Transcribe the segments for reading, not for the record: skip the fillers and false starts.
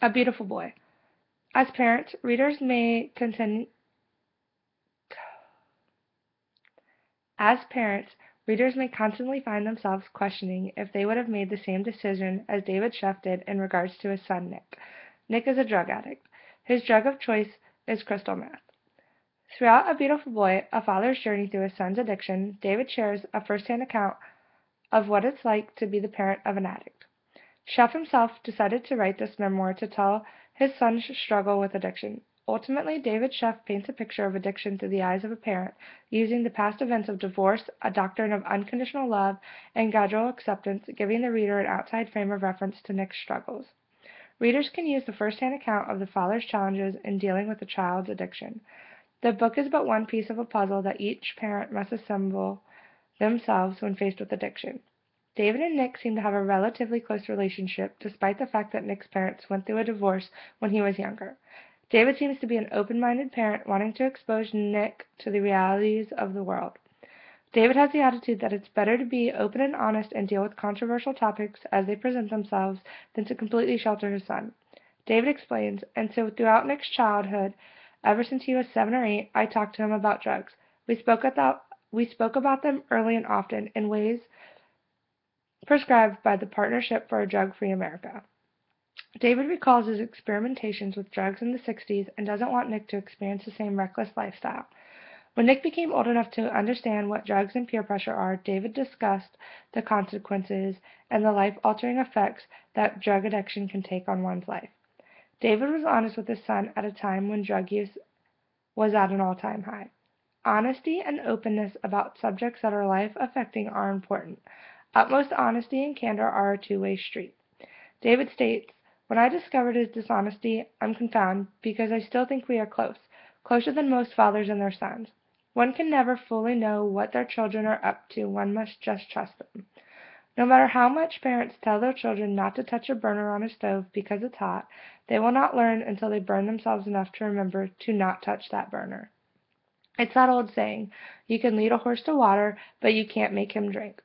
A Beautiful Boy. As parents, readers may continue As parents, readers may constantly find themselves questioning if they would have made the same decision as David Sheff did in regards to his son Nick. Nick is a drug addict. His drug of choice is crystal meth. Throughout A Beautiful Boy, a father's journey through his son's addiction, David shares a first-hand account of what it's like to be the parent of an addict. Sheff himself decided to write this memoir to tell his son's struggle with addiction. Ultimately, David Sheff paints a picture of addiction through the eyes of a parent, using the past events of divorce, a doctrine of unconditional love, and gradual acceptance, giving the reader an outside frame of reference to Nick's struggles. Readers can use the first-hand account of the father's challenges in dealing with the child's addiction. The book is but one piece of a puzzle that each parent must assemble themselves when faced with addiction. David and Nick seem to have a relatively close relationship, despite the fact that Nick's parents went through a divorce when he was younger. David seems to be an open-minded parent wanting to expose Nick to the realities of the world. David has the attitude that it's better to be open and honest and deal with controversial topics as they present themselves than to completely shelter his son. David explains, and so throughout Nick's childhood, ever since he was 7 or 8, I talked to him about drugs. We spoke about them early and often in ways prescribed by the Partnership for a Drug-Free America. David recalls his experimentations with drugs in the 60s and doesn't want Nick to experience the same reckless lifestyle. When Nick became old enough to understand what drugs and peer pressure are, David discussed the consequences and the life-altering effects that drug addiction can take on one's life. David was honest with his son at a time when drug use was at an all-time high. Honesty and openness about subjects that are life-affecting are important. Utmost honesty and candor are a two-way street. David states, "When I discovered his dishonesty, I'm confounded, because I still think we are close, closer than most fathers and their sons. One can never fully know what their children are up to, one must just trust them. No matter how much parents tell their children not to touch a burner on a stove because it's hot, they will not learn until they burn themselves enough to remember to not touch that burner. It's that old saying, you can lead a horse to water, but you can't make him drink.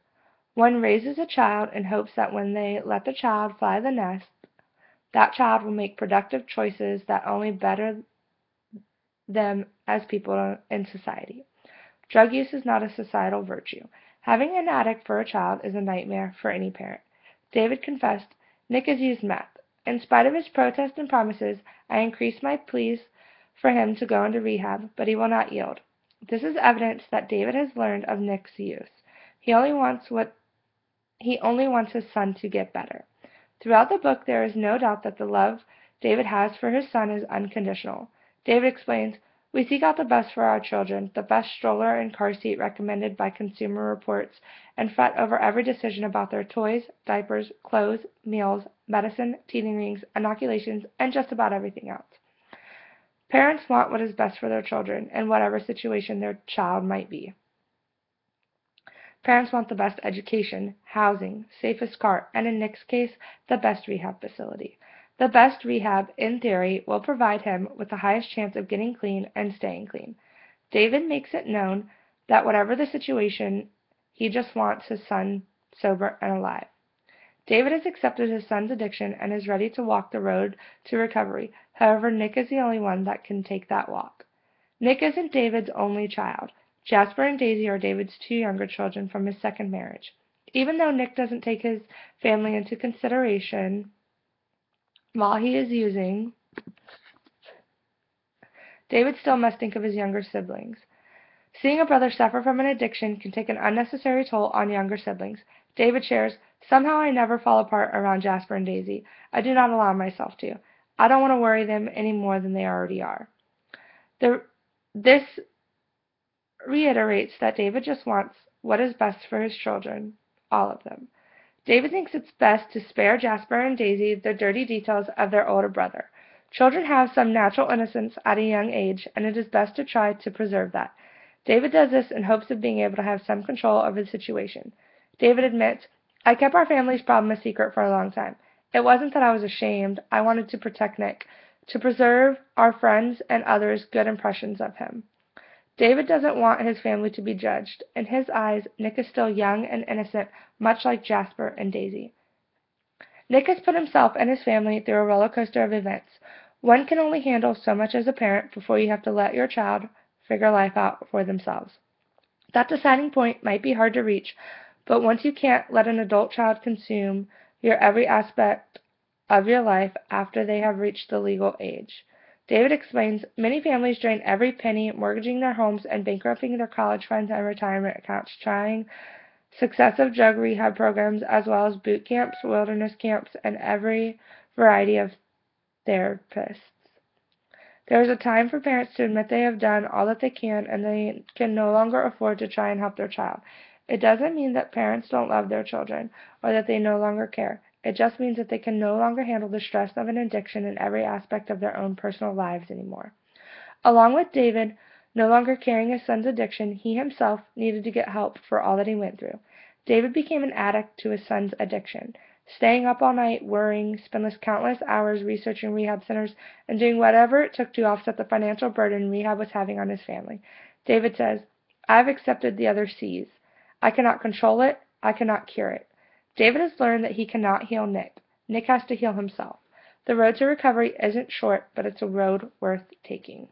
One raises a child in hopes that when they let the child fly the nest, that child will make productive choices that only better them as people in society. Drug use is not a societal virtue. Having an addict for a child is a nightmare for any parent." David confessed, "Nick has used meth. In spite of his protests and promises, I increased my pleas for him to go into rehab, but he will not yield." This is evidence that David has learned of Nick's use. He only wants his son to get better. Throughout the book, there is no doubt that the love David has for his son is unconditional. David explains, "We seek out the best for our children, the best stroller and car seat recommended by Consumer Reports, and fret over every decision about their toys, diapers, clothes, meals, medicine, teething rings, inoculations, and just about everything else." Parents want what is best for their children, in whatever situation their child might be. Parents want the best education, housing, safest car, and in Nick's case, the best rehab facility. The best rehab, in theory, will provide him with the highest chance of getting clean and staying clean. David makes it known that whatever the situation, he just wants his son sober and alive. David has accepted his son's addiction and is ready to walk the road to recovery. However, Nick is the only one that can take that walk. Nick isn't David's only child. Jasper and Daisy are David's 2 younger children from his second marriage. Even though Nick doesn't take his family into consideration while he is using, David still must think of his younger siblings. Seeing a brother suffer from an addiction can take an unnecessary toll on younger siblings. David shares, "Somehow I never fall apart around Jasper and Daisy. I do not allow myself to. I don't want to worry them any more than they already are." This reiterates that David just wants what is best for his children, all of them. David thinks it's best to spare Jasper and Daisy the dirty details of their older brother. Children have some natural innocence at a young age, and it is best to try to preserve that. David does this in hopes of being able to have some control over the situation. David admits, "I kept our family's problem a secret for a long time. It wasn't that I was ashamed. I wanted to protect Nick, to preserve our friends' and others' good impressions of him." David doesn't want his family to be judged. In his eyes, Nick is still young and innocent, much like Jasper and Daisy. Nick has put himself and his family through a roller coaster of events. One can only handle so much as a parent before you have to let your child figure life out for themselves. That deciding point might be hard to reach, but once you can't let an adult child consume your every aspect of your life after they have reached the legal age. David explains, many families drain every penny, mortgaging their homes and bankrupting their college funds and retirement accounts, trying successive drug rehab programs as well as boot camps, wilderness camps, and every variety of therapists. There is a time for parents to admit they have done all that they can and they can no longer afford to try and help their child. It doesn't mean that parents don't love their children or that they no longer care. It just means that they can no longer handle the stress of an addiction in every aspect of their own personal lives anymore. Along with David no longer carrying his son's addiction, he himself needed to get help for all that he went through. David became an addict to his son's addiction, staying up all night, worrying, spending countless hours researching rehab centers, and doing whatever it took to offset the financial burden rehab was having on his family. David says, I've accepted the other C's. I cannot control it. I cannot cure it. David has learned that he cannot heal Nick. Nick has to heal himself. The road to recovery isn't short, but it's a road worth taking.